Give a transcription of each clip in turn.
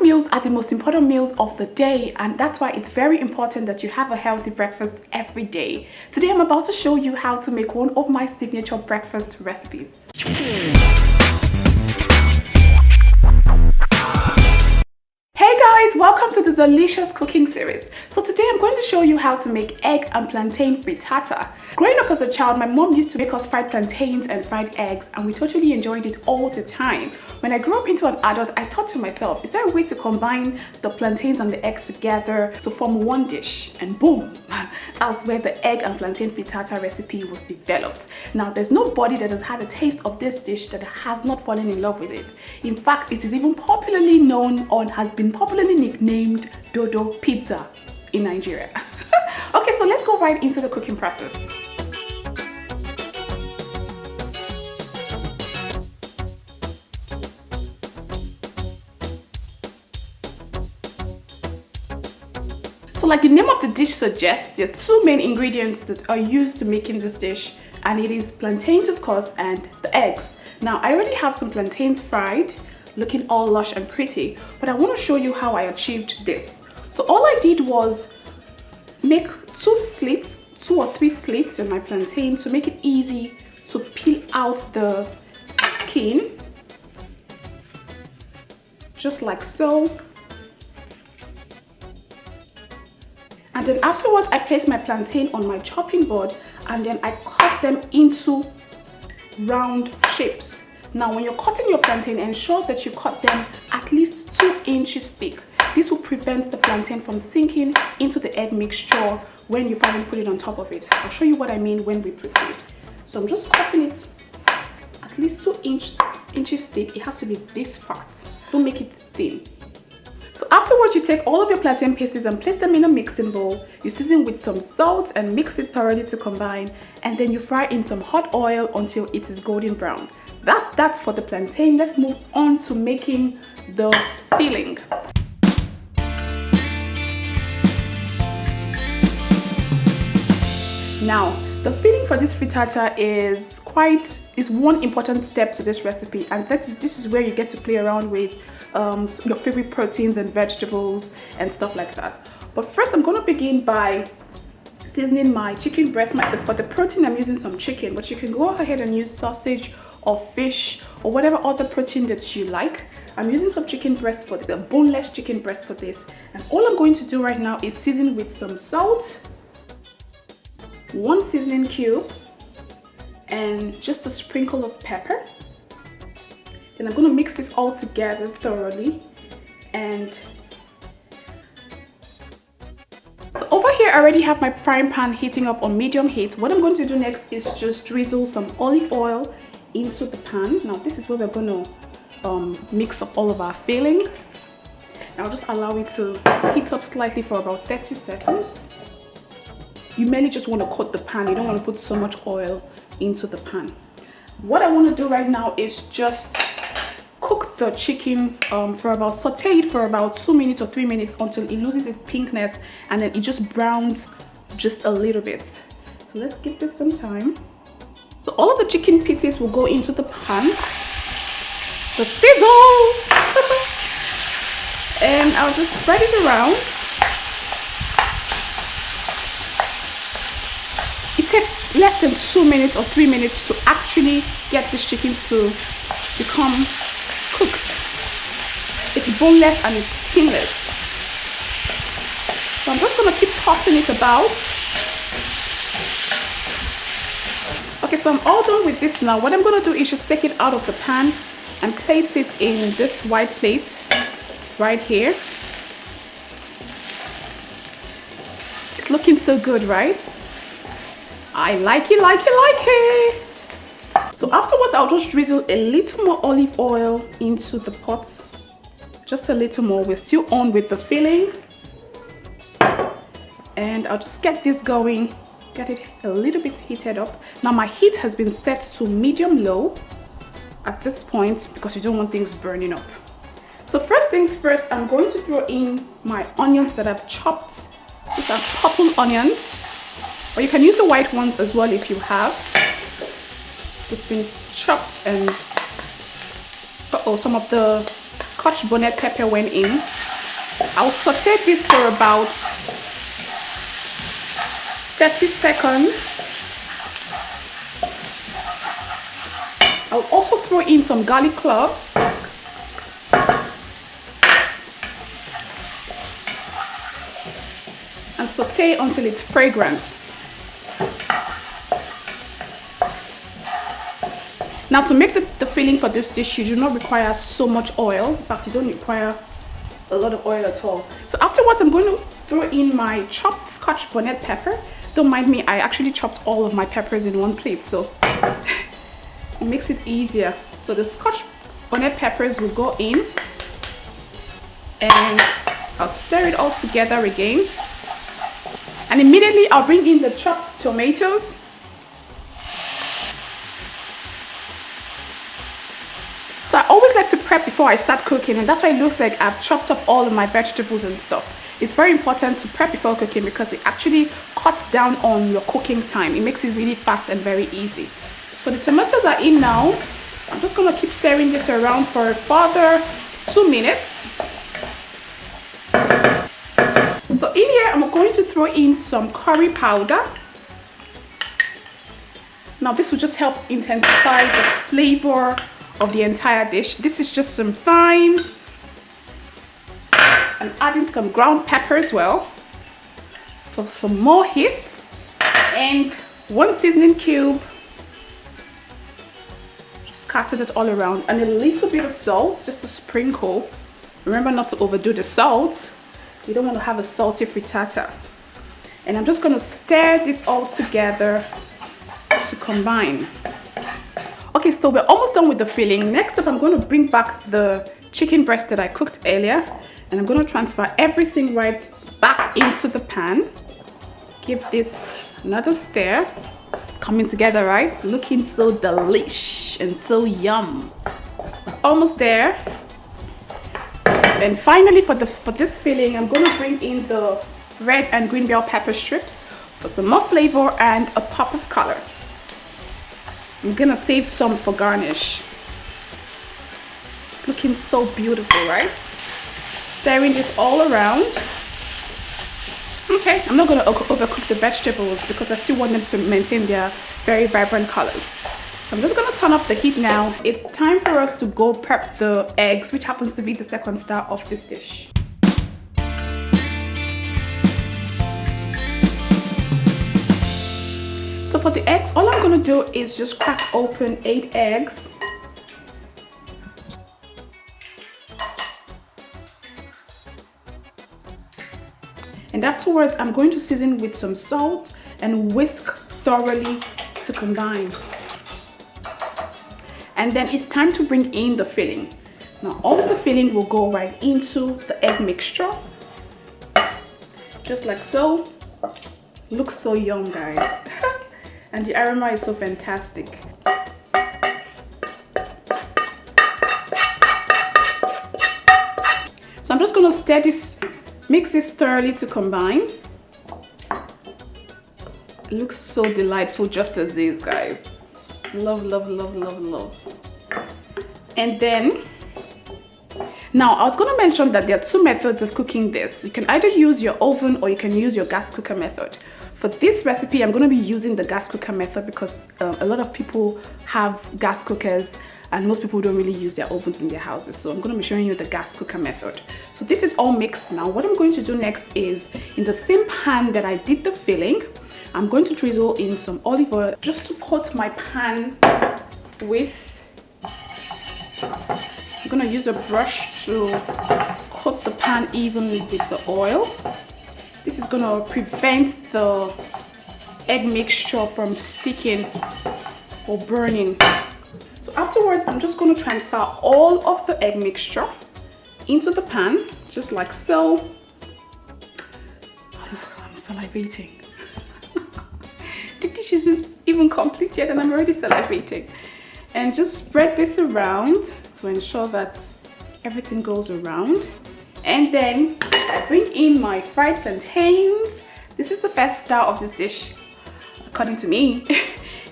meals are the most important meals of the day, and that's why it's very important that you have a healthy breakfast every day. Today I'm about to show you how to make one of my signature breakfast recipes. Hey guys, welcome to the Zeelicious cooking series. So today I'm going to show you how to make egg and plantain frittata. Growing up as a child, my mom used to make us fried plantains and fried eggs, and we totally enjoyed it all the time. When I grew up into an adult, I thought to myself, is there a way to combine the plantains and the eggs together to form one dish? And boom, that's where the egg and plantain frittata recipe was developed. Now, there's nobody that has had a taste of this dish that has not fallen in love with it. In fact, it is even popularly known or has been popularly nicknamed Dodo Pizza in Nigeria. Okay, so let's go right into the cooking process. So like the name of the dish suggests, there are two main ingredients that are used to making this dish, and it is plantains, of course, and the eggs. Now, I already have some plantains fried, looking all lush and pretty, but I want to show you how I achieved this. So all I did was make two or three slits in my plantain to make it easy to peel out the skin, just like so. And then afterwards, I place my plantain on my chopping board, and then I cut them into round shapes. Now, when you're cutting your plantain, ensure that you cut them at least 2 inches thick. This will prevent the plantain from sinking into the egg mixture when you finally put it on top of it. I'll show you what I mean when we proceed. So I'm just cutting it at least 2 inches thick. It has to be this fat. Don't make it thin. So afterwards, you take all of your plantain pieces and place them in a mixing bowl. You season with some salt and mix it thoroughly to combine, and then you fry in some hot oil until it is golden brown. That's for the plantain. Let's move on to making the filling. Now, the filling for this frittata is one important step to this recipe, and this is where you get to play around with your favorite proteins and vegetables and stuff like that. But first, I'm going to begin by seasoning my chicken breast. For the protein, I'm using some chicken, but you can go ahead and use sausage or fish or whatever other protein that you like. I'm using some chicken breast for the boneless chicken breast for this, and all I'm going to do right now is season with some salt, 1 seasoning cube, and just a sprinkle of pepper. Then I'm going to mix this all together thoroughly. And so over here, I already have my frying pan heating up on medium heat. What I'm going to do next is just drizzle some olive oil into the pan. Now, this is where we're going to mix up all of our filling. Now, just allow it to heat up slightly for about 30 seconds. You mainly just want to coat the pan. You don't want to put so much oil into the pan. What I want to do right now is just cook the chicken saute it for about 2 minutes or 3 minutes until it loses its pinkness, and then it just browns just a little bit. So let's give this some time. So all of the chicken pieces will go into the pan. The sizzle! And I'll just spread it around. It takes less than 2 minutes or 3 minutes to actually get this chicken to become cooked. It's boneless and it's skinless. So I'm just going to keep tossing it about. Okay, so I'm all done with this now. What I'm going to do is just take it out of the pan and place it in this white plate right here. It's looking so good, right? I like it. So afterwards, I'll just drizzle a little more olive oil into the pot. Just a little more. We're still on with the filling. And I'll just get this going, get it a little bit heated up. Now my heat has been set to medium-low at this point because you don't want things burning up. So first things first, I'm going to throw in my onions that I've chopped. These are purple onions. Or you can use the white ones as well if you have. It's been chopped, and some of the Scotch bonnet pepper went in. I'll saute this for about 30 seconds. I'll also throw in some garlic cloves. And saute until it's fragrant. Now to make the filling for this dish, you do not require so much oil. In fact, you don't require a lot of oil at all. So afterwards, I'm going to throw in my chopped Scotch bonnet pepper. Don't mind me, I actually chopped all of my peppers in one plate, so it makes it easier. So the Scotch bonnet peppers will go in, and I'll stir it all together again. And immediately I'll bring in the chopped tomatoes. So I always like to prep before I start cooking, and that's why it looks like I've chopped up all of my vegetables and stuff. It's very important to prep before cooking because it actually cuts down on your cooking time. It makes it really fast and very easy. So the tomatoes are in now. I'm just going to keep stirring this around for a further 2 minutes. So in here, I'm going to throw in some curry powder. Now this will just help intensify the flavor of the entire dish. This is just some thyme. I'm adding some ground pepper as well for some more heat, and 1 seasoning cube. Just scattered it all around, and a little bit of salt, just to sprinkle. Remember not to overdo the salt. You don't want to have a salty frittata. And I'm just going to stir this all together to combine. Okay, so we're almost done with the filling. Next up, I'm going to bring back the chicken breast that I cooked earlier, and I'm going to transfer everything right back into the pan. Give this another stir. It's coming together, right? Looking so delish and so yum. We're almost there. And finally, for this filling, I'm going to bring in the red and green bell pepper strips for some more flavor and a pop of color. I'm gonna save some for garnish. It's looking so beautiful, right? Stirring this all around. Okay, I'm not gonna overcook the vegetables because I still want them to maintain their very vibrant colors. So I'm just gonna turn up the heat now. It's time for us to go prep the eggs, which happens to be the second star of this dish. So for the eggs, all I'm going to do is just crack open 8 eggs. And afterwards, I'm going to season with some salt and whisk thoroughly to combine. And then it's time to bring in the filling. Now all of the filling will go right into the egg mixture. Just like so. Looks so yum, guys. And the aroma is so fantastic. So I'm just going to stir this, mix this thoroughly to combine. It looks so delightful just as this, guys. Love, love, love, love, love. And then, now I was going to mention that there are 2 methods of cooking this. You can either use your oven or you can use your gas cooker method. For this recipe, I'm going to be using the gas cooker method because a lot of people have gas cookers and most people don't really use their ovens in their houses. So I'm going to be showing you the gas cooker method. So this is all mixed now. What I'm going to do next is, in the same pan that I did the filling, I'm going to drizzle in some olive oil just to coat my pan with, I'm going to use a brush to coat the pan evenly with the oil. This is going to prevent the egg mixture from sticking or burning. So afterwards, I'm just going to transfer all of the egg mixture into the pan, just like so. I'm salivating. The dish isn't even complete yet and I'm already salivating. And just spread this around to ensure that everything goes around. And then I bring in my fried plantains. This is the best star of this dish, according to me.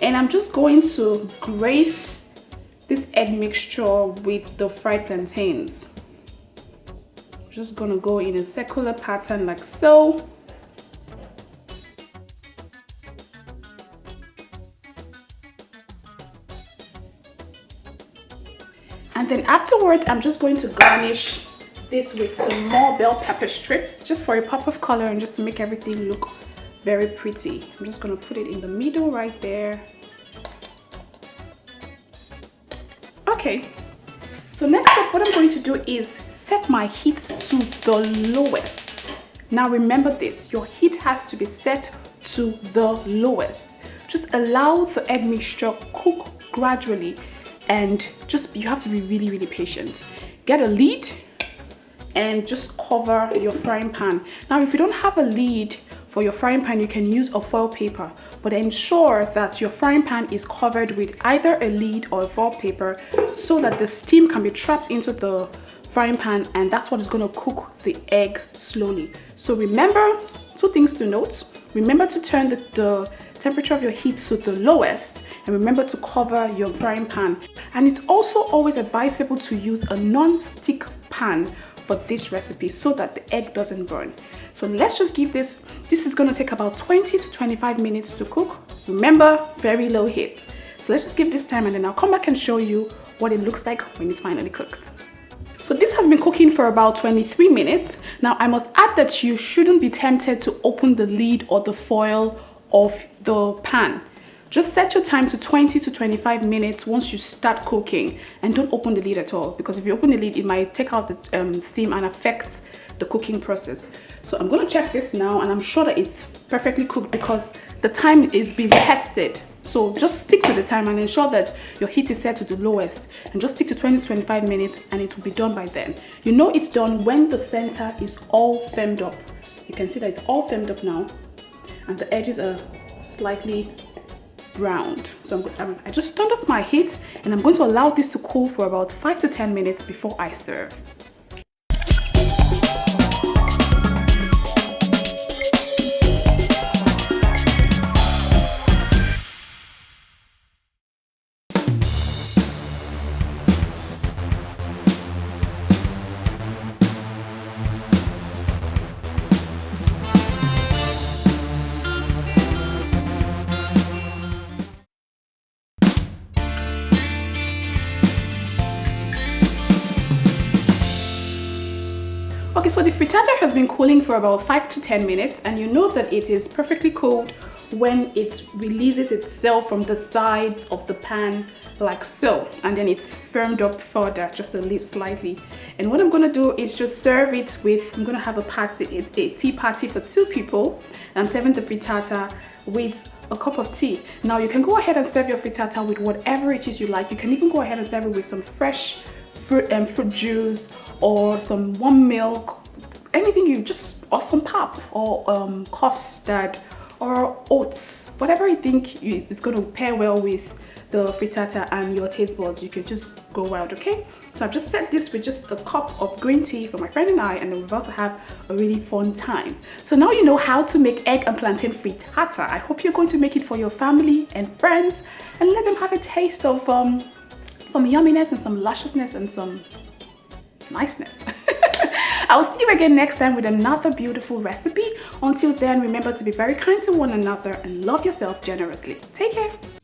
And I'm just going to grace this egg mixture with the fried plantains. Just gonna go in a circular pattern like so. And then afterwards, I'm just going to garnish this with some more bell pepper strips, just for a pop of color and just to make everything look very pretty. I'm just gonna put it in the middle right there. Okay, so next up, what I'm going to do is set my heat to the lowest. Now remember this, your heat has to be set to the lowest. Just allow the egg mixture cook gradually, and you have to be really, really patient. Get a lid and just cover your frying pan. Now, if you don't have a lid for your frying pan, you can use a foil paper, but ensure that your frying pan is covered with either a lid or a foil paper so that the steam can be trapped into the frying pan, and that's what is going to cook the egg slowly. So remember, two things to note. Remember to turn the temperature of your heat to the lowest, and remember to cover your frying pan. And it's also always advisable to use a non-stick pan for this recipe so that the egg doesn't burn. So let's just give this is going to take about 20 to 25 minutes to cook. Remember, very low heat. So let's just give this time, and then I'll come back and show you what it looks like when it's finally cooked. So this has been cooking for about 23 minutes. Now I must add that you shouldn't be tempted to open the lid or the foil of the pan. Just set your time to 20 to 25 minutes once you start cooking, and don't open the lid at all, because if you open the lid, it might take out the steam and affect the cooking process. So I'm going to check this now, and I'm sure that it's perfectly cooked because the time is being tested. So just stick to the time and ensure that your heat is set to the lowest, and just stick to 20 to 25 minutes and it will be done by then. You know it's done when the center is all firmed up. You can see that it's all firmed up now, and the edges are slightly browned. So I just turned off my heat, and I'm going to allow this to cool for about 5 to 10 minutes before I serve. Okay, so the frittata has been cooling for about 5 to 10 minutes, and you know that it is perfectly cooled when it releases itself from the sides of the pan like so, and then it's firmed up further just a little slightly. And what I'm going to do is just serve it with, I'm going to have a tea party for 2 people, and I'm serving the frittata with a cup of tea. Now you can go ahead and serve your frittata with whatever it is you like. You can even go ahead and serve it with some fresh fruit juice, or some warm milk, anything or some pap, or custard, or oats, whatever you think is going to pair well with the frittata and your taste buds. You can just go wild. Okay, so I've just set this with just a cup of green tea for my friend and I, and we're about to have a really fun time. So now you know how to make egg and plantain frittata. I hope you're going to make it for your family and friends, and let them have a taste of some yumminess and some lusciousness and some niceness. I'll see you again next time with another beautiful recipe. Until then, remember to be very kind to one another and love yourself generously. Take care.